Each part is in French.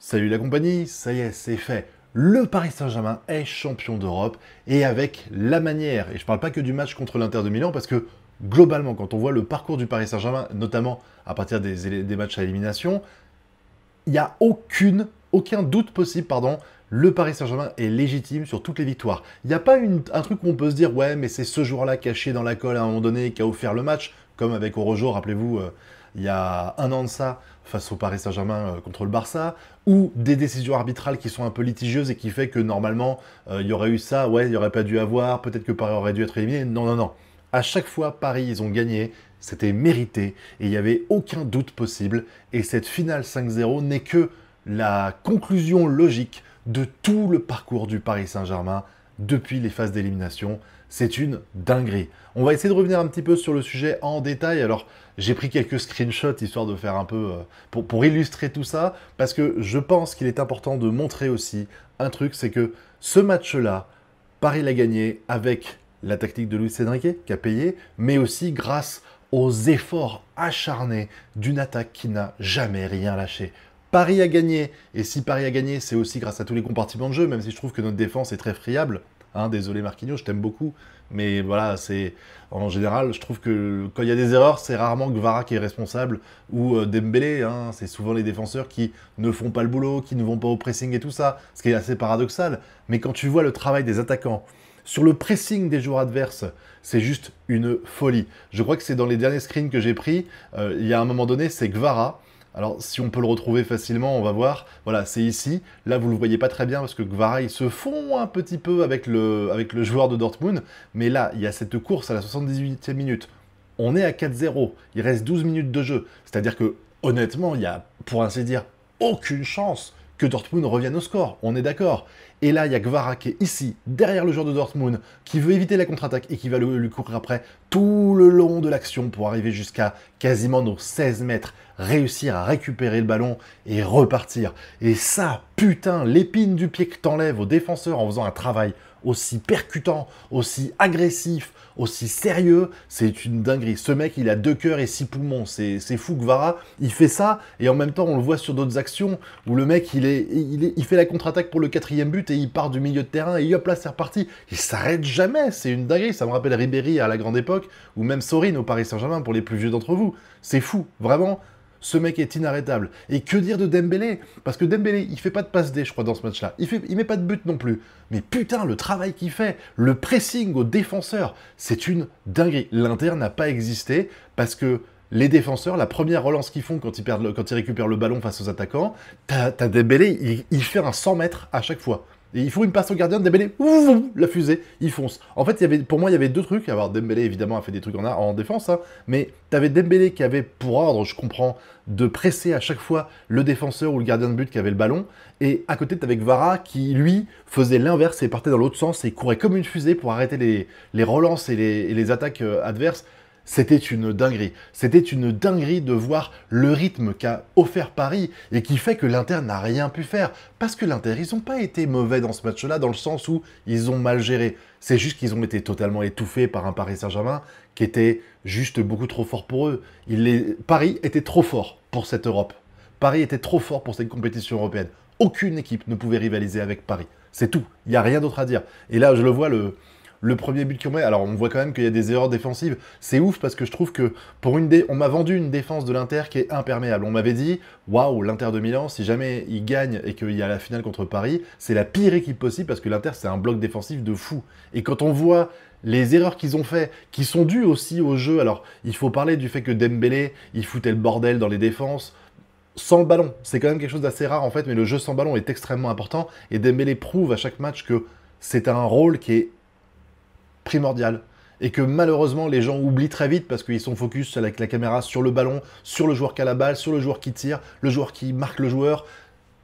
Salut la compagnie, ça y est, c'est fait. Le Paris Saint-Germain est champion d'Europe et avec la manière, et je ne parle pas que du match contre l'Inter de Milan parce que globalement, quand on voit le parcours du Paris Saint-Germain, notamment à partir des matchs à élimination, il n'y a aucun doute possible, pardon, le Paris Saint-Germain est légitime sur toutes les victoires. Il n'y a pas un truc où on peut se dire, ouais, mais c'est ce joueur-là caché dans la colle à un moment donné qui a offert le match, comme avec Orojo, rappelez-vous, il y a un an de ça, face au Paris Saint-Germain contre le Barça, ou des décisions arbitrales qui sont un peu litigieuses et qui fait que normalement, il y aurait eu ça, ouais, il n'y aurait pas dû avoir, peut-être que Paris aurait dû être éliminé. Non, non, non. À chaque fois, Paris, ils ont gagné, c'était mérité, et il n'y avait aucun doute possible. Et cette finale 5-0 n'est que la conclusion logique de tout le parcours du Paris Saint-Germain depuis les phases d'élimination. C'est une dinguerie. On va essayer de revenir un petit peu sur le sujet en détail. Alors, j'ai pris quelques screenshots histoire de faire un peu pour illustrer tout ça, parce que je pense qu'il est important de montrer aussi un truc, c'est que ce match-là, Paris l'a gagné avec la tactique de Luis Enrique, qui a payé, mais aussi grâce aux efforts acharnés d'une attaque qui n'a jamais rien lâché. Paris a gagné, et si Paris a gagné, c'est aussi grâce à tous les compartiments de jeu, même si je trouve que notre défense est très friable. Hein, désolé Marquinhos, je t'aime beaucoup, mais voilà, c'est en général, je trouve que quand il y a des erreurs, c'est rarement Gvara qui est responsable ou Dembélé. Hein, c'est souvent les défenseurs qui ne font pas le boulot, qui ne vont pas au pressing et tout ça, ce qui est assez paradoxal. Mais quand tu vois le travail des attaquants sur le pressing des joueurs adverses, c'est juste une folie. Je crois que c'est dans les derniers screens que j'ai pris, il y a un moment donné, c'est Gvara. Alors, si on peut le retrouver facilement, on va voir. Voilà, c'est ici. Là, vous ne le voyez pas très bien parce que Gvara, il se fond un petit peu avec le joueur de Dortmund. Mais là, il y a cette course à la 78e minute. On est à 4-0. Il reste 12 minutes de jeu. C'est-à-dire que, honnêtement, il y a, pour ainsi dire, aucune chance que Dortmund revienne au score. On est d'accord. Et là, il y a Gvara qui est ici, derrière le joueur de Dortmund, qui veut éviter la contre-attaque et qui va lui courir après tout le long de l'action pour arriver jusqu'à quasiment nos 16 mètres, réussir à récupérer le ballon et repartir. Et ça, putain, l'épine du pied que t'enlèves aux défenseurs en faisant un travail aussi percutant, aussi agressif, aussi sérieux, c'est une dinguerie. Ce mec, il a 2 cœurs et 6 poumons. C'est fou, Gvara. Il fait ça, et en même temps, on le voit sur d'autres actions, où le mec, il fait la contre-attaque pour le 4e but, et il part du milieu de terrain, et hop là, c'est reparti. Il s'arrête jamais, c'est une dinguerie. Ça me rappelle Ribéry à la grande époque, ou même Sorine au Paris Saint-Germain, pour les plus vieux d'entre vous. C'est fou, vraiment. Ce mec est inarrêtable. Et que dire de Dembélé? Parce que Dembélé, il fait pas de passe D, je crois, dans ce match-là. Il met pas de but non plus. Mais putain, le travail qu'il fait, le pressing aux défenseurs, c'est une dinguerie. L'Inter n'a pas existé parce que les défenseurs, la première relance qu'ils font quand ils récupèrent le ballon face aux attaquants, t'as Dembélé, il fait un 100 mètres à chaque fois. Et il faut une passe au gardien, Dembélé, la fusée, il fonce. En fait, pour moi, il y avait 2 trucs. Alors, Dembélé, évidemment, a fait des trucs en défense, hein, mais t'avais Dembélé qui avait pour ordre, je comprends, de presser à chaque fois le défenseur ou le gardien de but qui avait le ballon. Et à côté, t'avais Gvara qui, lui, faisait l'inverse et partait dans l'autre sens et courait comme une fusée pour arrêter les relances et les attaques adverses. C'était une dinguerie. C'était une dinguerie de voir le rythme qu'a offert Paris et qui fait que l'Inter n'a rien pu faire. Parce que l'Inter, ils n'ont pas été mauvais dans ce match-là, dans le sens où ils ont mal géré. C'est juste qu'ils ont été totalement étouffés par un Paris Saint-Germain qui était juste beaucoup trop fort pour eux. Paris était trop fort pour cette Europe. Paris était trop fort pour cette compétition européenne. Aucune équipe ne pouvait rivaliser avec Paris. C'est tout. Il n'y a rien d'autre à dire. Et là, je le vois, le premier but qu'on met, alors on voit quand même qu'il y a des erreurs défensives. C'est ouf parce que je trouve que on m'a vendu une défense de l'Inter qui est imperméable. On m'avait dit, waouh, l'Inter de Milan, si jamais il gagne et qu'il y a la finale contre Paris, c'est la pire équipe possible parce que l'Inter c'est un bloc défensif de fou. Et quand on voit les erreurs qu'ils ont fait, qui sont dues aussi au jeu, alors il faut parler du fait que Dembélé, il foutait le bordel dans les défenses. Sans le ballon, c'est quand même quelque chose d'assez rare en fait, mais le jeu sans ballon est extrêmement important et Dembélé prouve à chaque match que c'est un rôle qui est primordial et que malheureusement les gens oublient très vite parce qu'ils sont focus avec la caméra sur le ballon, sur le joueur qui a la balle, sur le joueur qui tire, le joueur qui marque le joueur,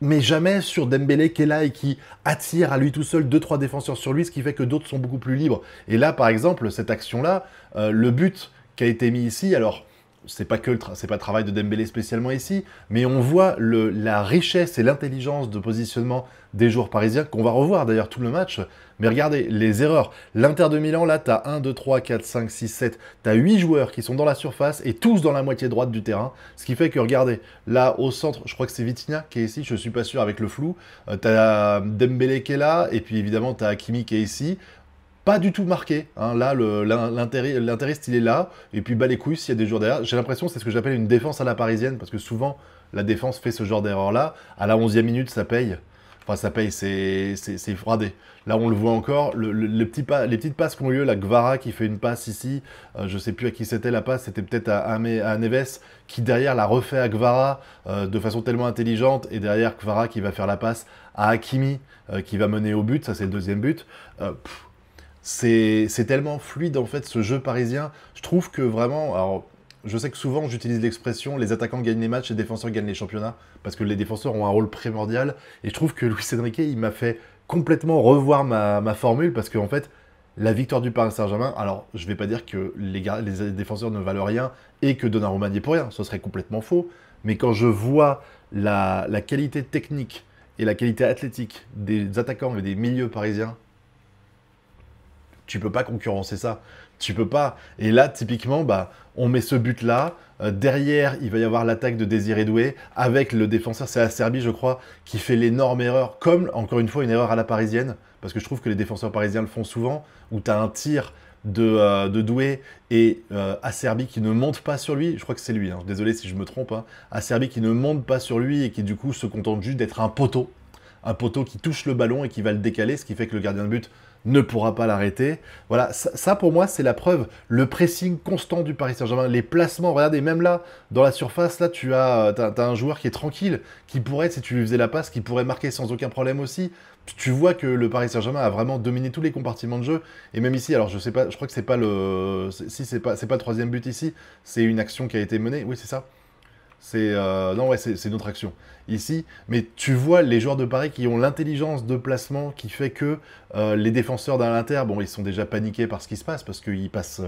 mais jamais sur Dembélé qui est là et qui attire à lui tout seul 2-3 défenseurs sur lui, ce qui fait que d'autres sont beaucoup plus libres. Et là, par exemple, cette action-là, le but qui a été mis ici, alors c'est pas que c'est pas le travail de Dembélé spécialement ici, mais on voit la richesse et l'intelligence de positionnement des joueurs parisiens, qu'on va revoir d'ailleurs tout le match. Mais regardez, les erreurs. L'Inter de Milan, là, tu as 1, 2, 3, 4, 5, 6, 7. Tu as 8 joueurs qui sont dans la surface et tous dans la moitié droite du terrain. Ce qui fait que, regardez, là, au centre, je crois que c'est Vitinha qui est ici, je suis pas sûr avec le flou. Tu as Dembélé qui est là, et puis évidemment, tu as Hakimi qui est ici. Pas du tout marqué, hein. Là, l'intéressiste, il est là, et puis, bah les couilles, s'il y a des joueurs derrière. J'ai l'impression que c'est ce que j'appelle une défense à la parisienne, parce que souvent, la défense fait ce genre d'erreur-là. À la 11e minute, ça paye. Enfin, ça paye, c'est fradé. Là, on le voit encore, les petites passes qui ont lieu, la Gvara qui fait une passe ici, je sais plus à qui c'était la passe, c'était peut-être à Neves, qui derrière la refait à Gvara de façon tellement intelligente, et derrière Gvara qui va faire la passe à Hakimi, qui va mener au but, ça c'est le deuxième but. C'est tellement fluide en fait ce jeu parisien. Je trouve que vraiment, alors je sais que souvent j'utilise l'expression les attaquants gagnent les matchs, les défenseurs gagnent les championnats, parce que les défenseurs ont un rôle primordial. Et je trouve que Luis Enrique, il m'a fait complètement revoir ma formule, parce qu'en fait, la victoire du Paris Saint-Germain, alors je vais pas dire que les défenseurs ne valent rien et que Donnarumma n'y est pour rien, ce serait complètement faux. Mais quand je vois la qualité technique et la qualité athlétique des attaquants et des milieux parisiens, tu peux pas concurrencer ça. Tu peux pas. Et là, typiquement, bah, on met ce but-là. Derrière, il va y avoir l'attaque de Désiré Doué avec le défenseur, c'est la Serbie, je crois, qui fait l'énorme erreur. Comme, encore une fois, une erreur à la parisienne. Parce que je trouve que les défenseurs parisiens le font souvent. Où tu as un tir de Doué et Acerbi qui ne monte pas sur lui. Je crois que c'est lui, hein. Désolé si je me trompe. Hein. Acerbi qui ne monte pas sur lui et qui, du coup, se contente juste d'être un poteau. Un poteau qui touche le ballon et qui va le décaler, ce qui fait que le gardien de but ne pourra pas l'arrêter. Voilà, ça pour moi c'est la preuve, le pressing constant du Paris Saint-Germain, les placements, regardez, même là, dans la surface, là tu as un joueur qui est tranquille, qui pourrait, si tu lui faisais la passe, qui pourrait marquer sans aucun problème aussi. Tu vois que le Paris Saint-Germain a vraiment dominé tous les compartiments de jeu, et même ici, alors je sais pas, je crois que c'est pas le... Si c'est pas le troisième but ici, c'est une action qui a été menée, oui c'est ça. Non, ouais, c'est notre action ici. Mais tu vois les joueurs de Paris qui ont l'intelligence de placement qui fait que les défenseurs d'un l'Inter, bon, ils sont déjà paniqués par ce qui se passe parce qu'ils passent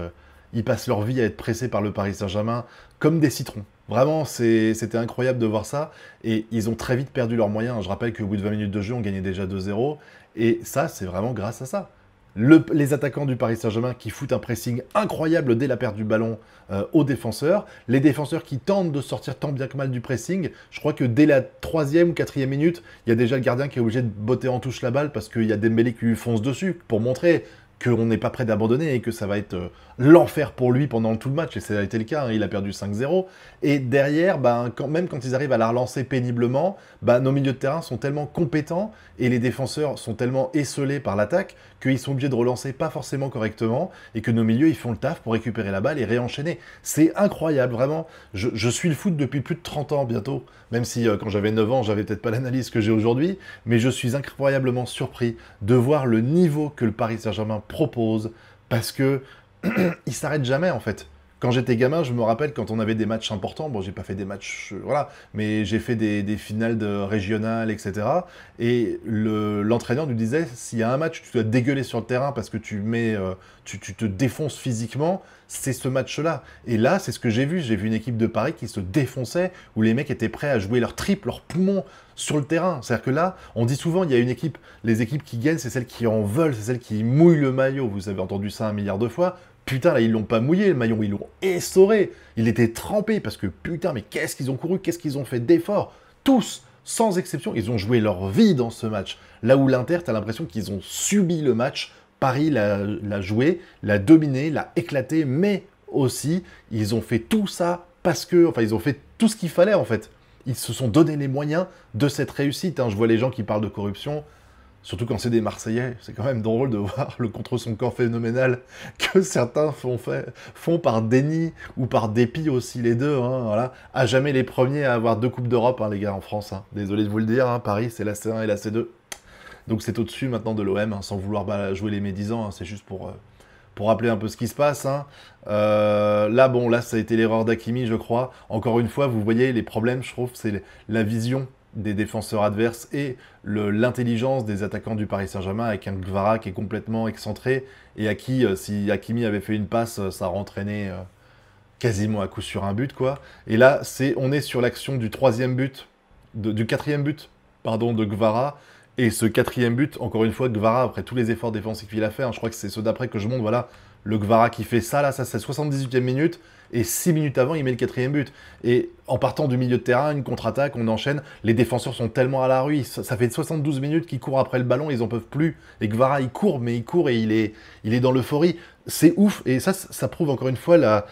leur vie à être pressés par le Paris Saint-Germain comme des citrons. Vraiment, c'était incroyable de voir ça. Et ils ont très vite perdu leurs moyens. Je rappelle qu'au bout de 20 minutes de jeu, on gagnait déjà 2-0. Et ça, c'est vraiment grâce à ça. Les attaquants du Paris Saint-Germain qui foutent un pressing incroyable dès la perte du ballon aux défenseurs. Les défenseurs qui tentent de sortir tant bien que mal du pressing. Je crois que dès la 3e ou 4e minute, il y a déjà le gardien qui est obligé de botter en touche la balle parce qu'il y a Dembélé qui lui fonce dessus pour montrer qu'on n'est pas prêt d'abandonner et que ça va être l'enfer pour lui pendant tout le match. Et ça a été le cas, hein, il a perdu 5-0. Et derrière, même quand ils arrivent à la relancer péniblement, nos milieux de terrain sont tellement compétents et les défenseurs sont tellement esselés par l'attaque qu'ils sont obligés de relancer pas forcément correctement et que nos milieux, ils font le taf pour récupérer la balle et réenchaîner. C'est incroyable, vraiment. Je suis le foot depuis plus de 30 ans bientôt, même si quand j'avais 9 ans, j'avais peut-être pas l'analyse que j'ai aujourd'hui, mais je suis incroyablement surpris de voir le niveau que le Paris Saint-Germain propose, parce que il s'arrête jamais en fait. Quand j'étais gamin, je me rappelle quand on avait des matchs importants, bon j'ai pas fait des matchs, voilà, mais j'ai fait des finales de régionales, etc. Et l'entraîneur nous disait, s'il y a un match où tu dois dégueuler sur le terrain parce que tu te défonces physiquement, c'est ce match-là. Et là, c'est ce que j'ai vu une équipe de Paris qui se défonçait, où les mecs étaient prêts à jouer leur triple, leur poumon sur le terrain. C'est-à-dire que là, on dit souvent, il y a une équipe, les équipes qui gagnent, c'est celles qui en veulent, c'est celles qui mouillent le maillot. Vous avez entendu ça 1 milliard de fois. Putain, là, ils l'ont pas mouillé, le maillot, ils l'ont essoré. Il était trempé, parce que putain, mais qu'est-ce qu'ils ont couru, qu'est-ce qu'ils ont fait d'efforts. Tous, sans exception, ils ont joué leur vie dans ce match. Là où l'Inter, t'as l'impression qu'ils ont subi le match. Paris l'a joué, l'a dominé, l'a éclaté, mais aussi, ils ont fait tout ça parce que... Enfin, ils ont fait tout ce qu'il fallait, en fait. Ils se sont donné les moyens de cette réussite. Hein. Je vois les gens qui parlent de corruption. Surtout quand c'est des Marseillais, c'est quand même drôle de voir le contre son camp phénoménal que certains font par déni ou par dépit aussi, les deux. Hein, voilà. À jamais les premiers à avoir 2 Coupes d'Europe, hein, les gars, en France. Hein. Désolé de vous le dire, hein, Paris, c'est la C1 et la C2. Donc c'est au-dessus maintenant de l'OM, hein, sans vouloir jouer les médisants, hein, c'est juste pour rappeler un peu ce qui se passe. Hein. Là, ça a été l'erreur d'Hakimi, je crois. Encore une fois, vous voyez, les problèmes, je trouve, c'est la vision des défenseurs adverses et l'intelligence des attaquants du Paris Saint-Germain avec un Gvara qui est complètement excentré et à qui, si Hakimi avait fait une passe, ça aurait entraîné quasiment à coup sur un but, quoi. Et là, on est sur l'action du troisième but, du quatrième but, pardon, de Guevara. Et ce quatrième but, encore une fois, Guevara, après tous les efforts défensifs qu'il a fait, je crois que c'est ceux d'après que je montre, voilà, le Guevara qui fait ça, là, ça c'est 78e minute, et 6 minutes avant, il met le quatrième but. Et en partant du milieu de terrain, une contre-attaque, on enchaîne, les défenseurs sont tellement à la rue, ça fait 72 minutes qu'ils courent après le ballon, ils en peuvent plus. Et Guevara, il court, mais il court et il est dans l'euphorie. C'est ouf, et ça prouve encore une fois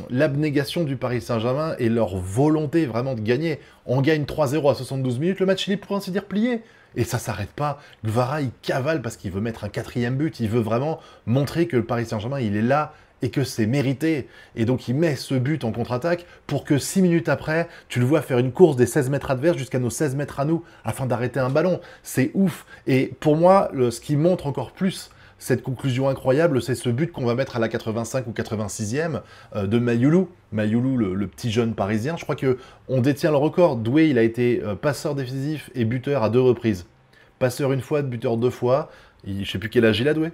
l'abnégation du Paris Saint-Germain et leur volonté vraiment de gagner. On gagne 3-0 à 72 minutes, le match il est pour ainsi dire plié. Et ça s'arrête pas. Guevara, il cavale parce qu'il veut mettre un quatrième but. Il veut vraiment montrer que le Paris Saint-Germain, il est là et que c'est mérité. Et donc, il met ce but en contre-attaque pour que 6 minutes après, tu le vois faire une course des 16 mètres adverses jusqu'à nos 16 mètres à nous afin d'arrêter un ballon. C'est ouf. Et pour moi, ce qui montre encore plus cette conclusion incroyable, c'est ce but qu'on va mettre à la 85 ou 86e de Mayoulou. Mayoulou, le petit jeune parisien. Je crois qu'on détient le record. Doué, il a été passeur décisif et buteur à 2 reprises. Passeur une fois, buteur 2 fois. Je ne sais plus quel âge il a, Doué.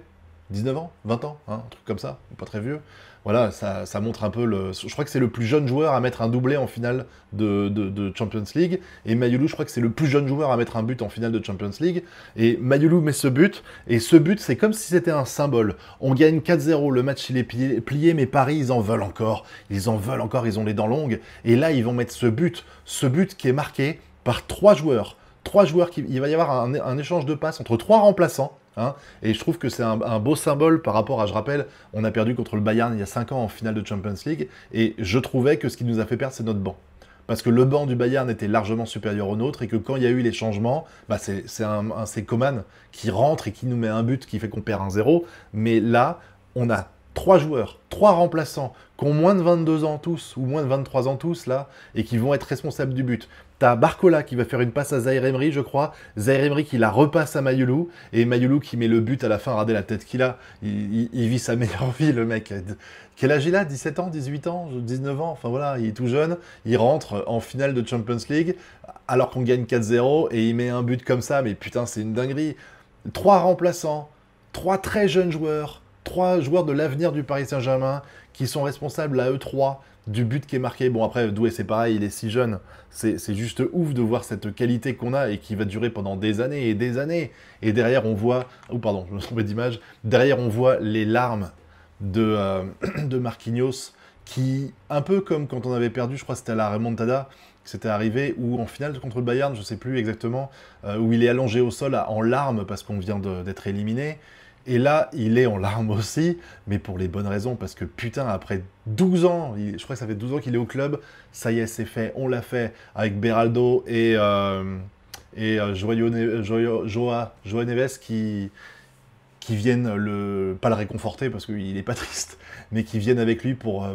19 ans, 20 ans, hein, un truc comme ça, pas très vieux. Voilà, ça montre un peu je crois que c'est le plus jeune joueur à mettre un doublé en finale de Champions League. Et Mayoulou, je crois que c'est le plus jeune joueur à mettre un but en finale de Champions League. Et Mayoulou met ce but. Et ce but, c'est comme si c'était un symbole. On gagne 4-0, le match il est plié, mais Paris, ils en veulent encore. Ils en veulent encore, ils ont les dents longues. Et là, ils vont mettre ce but qui est marqué par 3 joueurs. 3 joueurs, il va y avoir un échange de passes entre 3 remplaçants. Hein, et je trouve que c'est un beau symbole par rapport à, je rappelle, on a perdu contre le Bayern il y a 5 ans en finale de Champions League, et je trouvais que ce qui nous a fait perdre, c'est notre banc. Parce que le banc du Bayern était largement supérieur au nôtre, et que quand il y a eu les changements, bah c'est Coman qui rentre et qui nous met un but qui fait qu'on perd 1-0, mais là, on a 3 joueurs, 3 remplaçants, qui ont moins de 22 ans tous, ou moins de 23 ans tous, là, et qui vont être responsables du but. T'as Barcola qui va faire une passe à Zaïre Emery, je crois. Zaïre Emery qui la repasse à Mayoulou. Et Mayoulou qui met le but à la fin. Regardez la tête qu'il a. Il vit sa meilleure vie, le mec. Quel âge il a? 17 ans, 18 ans, 19 ans? Enfin voilà, il est tout jeune. Il rentre en finale de Champions League alors qu'on gagne 4-0 et il met un but comme ça. Mais putain, c'est une dinguerie. 3 remplaçants, 3 très jeunes joueurs, 3 joueurs de l'avenir du Paris Saint-Germain qui sont responsables à eux 3 du but qui est marqué. Bon, après, Doué, c'est pareil, il est si jeune. C'est juste ouf de voir cette qualité qu'on a et qui va durer pendant des années et des années. Et derrière, on voit... Oh, pardon, je me trompais d'image. Derrière, on voit les larmes de Marquinhos qui, un peu comme quand on avait perdu, je crois que c'était à la remontada, que c'était arrivé, ou en finale contre le Bayern, je ne sais plus exactement, où il est allongé au sol en larmes parce qu'on vient d'être éliminé. Et là, il est en larmes aussi, mais pour les bonnes raisons, parce que putain, après 12 ans, je crois que ça fait 12 ans qu'il est au club, ça y est, c'est fait, on l'a fait, avec Beraldo et Joao Neves qui viennent pas le réconforter, parce qu'il n'est pas triste, mais qui viennent avec lui pour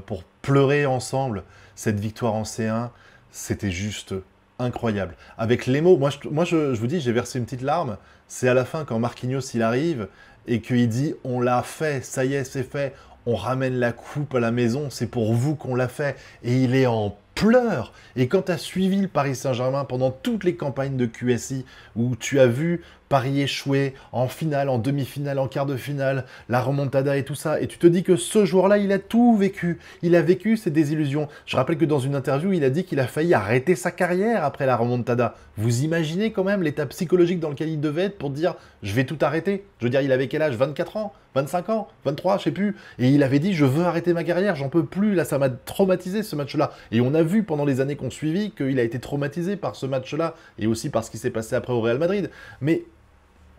pleurer ensemble cette victoire en C1, c'était juste incroyable. Avec les mots, moi je vous dis, j'ai versé une petite larme, c'est à la fin quand Marquinhos il arrive, et qu'il dit « on l'a fait, ça y est, c'est fait, on ramène la coupe à la maison, c'est pour vous qu'on l'a fait ». Et il est en pleurs. Et quand tu as suivi le Paris Saint-Germain pendant toutes les campagnes de QSI, où tu as vu Paris échouer en finale, en demi-finale, en quart de finale, la remontada et tout ça, et tu te dis que ce jour-là, il a tout vécu. Il a vécu ses désillusions. Je rappelle que dans une interview, il a dit qu'il a failli arrêter sa carrière après la remontada. Vous imaginez quand même l'état psychologique dans lequel il devait être pour dire « je vais tout arrêter ». Je veux dire, il avait quel âge? 24 ans? 25 ans? 23? Je sais plus. Et il avait dit « je veux arrêter ma carrière, j'en peux plus, là ça m'a traumatisé ce match-là ». Et on a vu pendant les années qu'on suivit qu'il a été traumatisé par ce match-là, et aussi par ce qui s'est passé après au Real Madrid. Mais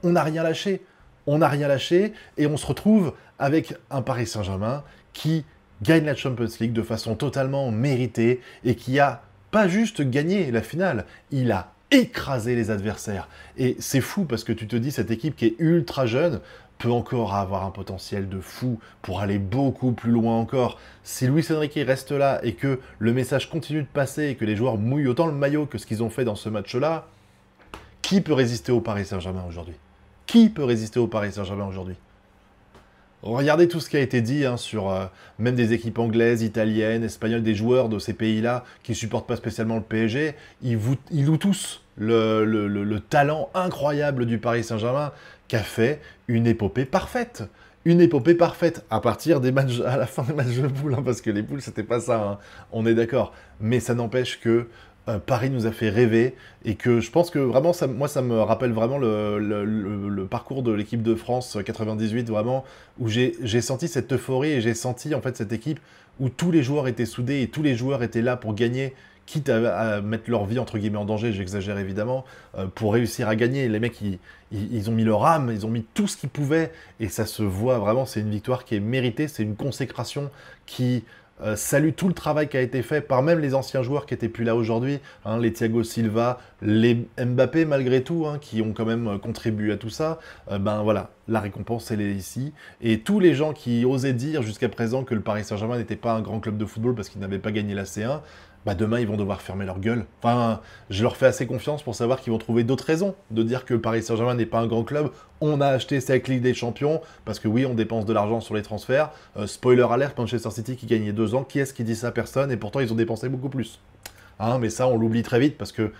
on n'a rien lâché. On n'a rien lâché et on se retrouve avec un Paris Saint-Germain qui gagne la Champions League de façon totalement méritée et qui a pas juste gagné la finale, il a écrasé les adversaires. Et c'est fou parce que tu te dis, cette équipe qui est ultra jeune peut encore avoir un potentiel de fou pour aller beaucoup plus loin encore. Si Luis Enrique reste là et que le message continue de passer et que les joueurs mouillent autant le maillot que ce qu'ils ont fait dans ce match-là, qui peut résister au Paris Saint-Germain aujourd'hui? Qui peut résister au Paris Saint-Germain aujourd'hui? Regardez tout ce qui a été dit sur même des équipes anglaises, italiennes, espagnoles, des joueurs de ces pays-là qui ne supportent pas spécialement le PSG. Ils louent tous le talent incroyable du Paris Saint-Germain qui a fait une épopée parfaite. une épopée parfaite à partir des matchs, à la fin des matchs de poules, hein, parce que les poules, c'était pas ça, hein, on est d'accord. Mais ça n'empêche que Paris nous a fait rêver et que je pense que vraiment, moi, ça me rappelle vraiment le parcours de l'équipe de France 98, vraiment, où j'ai senti cette euphorie et j'ai senti en fait cette équipe où tous les joueurs étaient soudés et tous les joueurs étaient là pour gagner, quitte à mettre leur vie entre guillemets en danger, j'exagère évidemment, pour réussir à gagner. Les mecs, ils ont mis leur âme, ils ont mis tout ce qu'ils pouvaient, et ça se voit vraiment, c'est une victoire qui est méritée, c'est une consécration qui salue tout le travail qui a été fait par même les anciens joueurs qui n'étaient plus là aujourd'hui, hein, les Thiago Silva, les Mbappé malgré tout, hein, qui ont quand même contribué à tout ça. Ben voilà, la récompense elle est ici. Et tous les gens qui osaient dire jusqu'à présent que le Paris Saint-Germain n'était pas un grand club de football parce qu'il n'avait pas gagné la C1, bah demain ils vont devoir fermer leur gueule. Enfin, je leur fais assez confiance pour savoir qu'ils vont trouver d'autres raisons de dire que Paris Saint-Germain n'est pas un grand club. On a acheté cette Ligue des Champions parce que oui, on dépense de l'argent sur les transferts. Spoiler alert, Manchester City qui gagnait 2 ans, qui est-ce qui dit ça? Personne, et pourtant ils ont dépensé beaucoup plus. Hein, mais ça, on l'oublie très vite parce que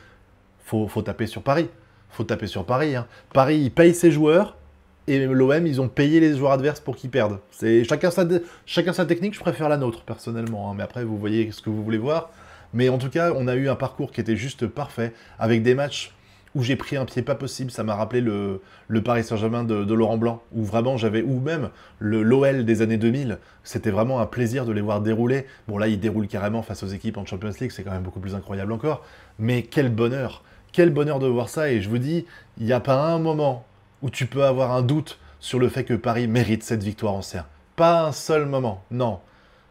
faut taper sur Paris. Faut taper sur Paris. Hein. Paris, il paye ses joueurs. Et l'OM, ils ont payé les joueurs adverses pour qu'ils perdent. C'est chacun sa technique, je préfère la nôtre, personnellement. Hein. Mais après, vous voyez ce que vous voulez voir. Mais en tout cas, on a eu un parcours qui était juste parfait, avec des matchs où j'ai pris un pied pas possible. Ça m'a rappelé le Paris Saint-Germain de Laurent Blanc, où vraiment j'avais, ou même l'OL des années 2000. C'était vraiment un plaisir de les voir dérouler. Bon, là, ils déroulent carrément face aux équipes en Champions League, c'est quand même beaucoup plus incroyable encore. Mais quel bonheur! Quel bonheur de voir ça. Et je vous dis, il n'y a pas un moment où tu peux avoir un doute sur le fait que Paris mérite cette victoire en C1. Pas un seul moment, non.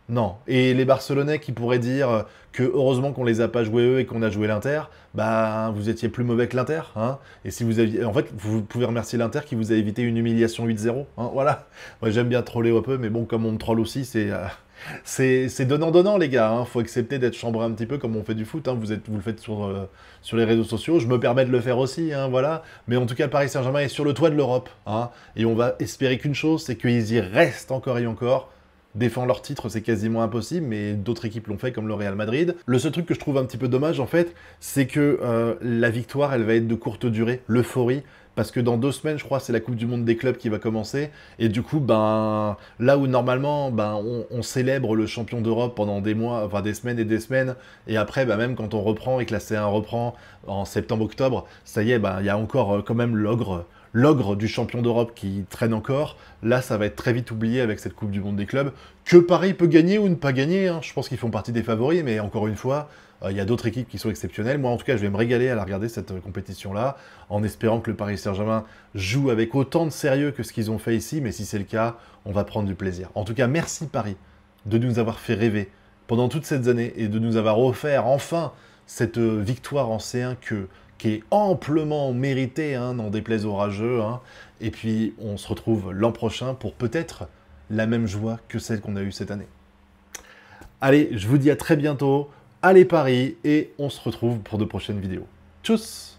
Non. Et les Barcelonais qui pourraient dire que heureusement qu'on les a pas joués eux et qu'on a joué l'Inter, bah vous étiez plus mauvais que l'Inter, hein. Et si vous aviez, en fait, vous pouvez remercier l'Inter qui vous a évité une humiliation 8-0, hein, voilà. Moi j'aime bien troller un peu, mais bon, comme on me troll aussi, c'est donnant-donnant, les gars. Hein. Faut accepter d'être chambré un petit peu comme on fait du foot. Hein. Vous le faites sur les réseaux sociaux. Je me permets de le faire aussi, hein, voilà. Mais en tout cas, Paris Saint-Germain est sur le toit de l'Europe. Hein. Et on va espérer qu'une chose, c'est qu'ils y restent encore et encore. Défendre leur titre, c'est quasiment impossible, mais d'autres équipes l'ont fait, comme le Real Madrid. Le seul truc que je trouve un petit peu dommage, en fait, c'est que la victoire, elle va être de courte durée, l'euphorie, parce que dans 2 semaines, je crois, c'est la Coupe du Monde des clubs qui va commencer, et du coup, ben, là où normalement, ben, on célèbre le champion d'Europe pendant des mois, enfin des semaines et des semaines, et après, ben, même quand on reprend et que la C1 reprend en septembre-octobre, ça y est, ben, il y a encore quand même l'ogre du champion d'Europe qui traîne encore. Là, ça va être très vite oublié avec cette Coupe du Monde des clubs. Que Paris peut gagner ou ne pas gagner, hein. Je pense qu'ils font partie des favoris, mais encore une fois, il y a d'autres équipes qui sont exceptionnelles. Moi, en tout cas, je vais me régaler à la regarder, cette compétition-là, en espérant que le Paris Saint-Germain joue avec autant de sérieux que ce qu'ils ont fait ici, mais si c'est le cas, on va prendre du plaisir. En tout cas, merci Paris de nous avoir fait rêver pendant toutes ces années et de nous avoir offert enfin cette victoire en C1 qui est amplement méritée, hein, n'en déplaise aux rageux. Hein. Et puis, on se retrouve l'an prochain pour peut-être la même joie que celle qu'on a eue cette année. Allez, je vous dis à très bientôt. Allez Paris, et on se retrouve pour de prochaines vidéos. Tchuss!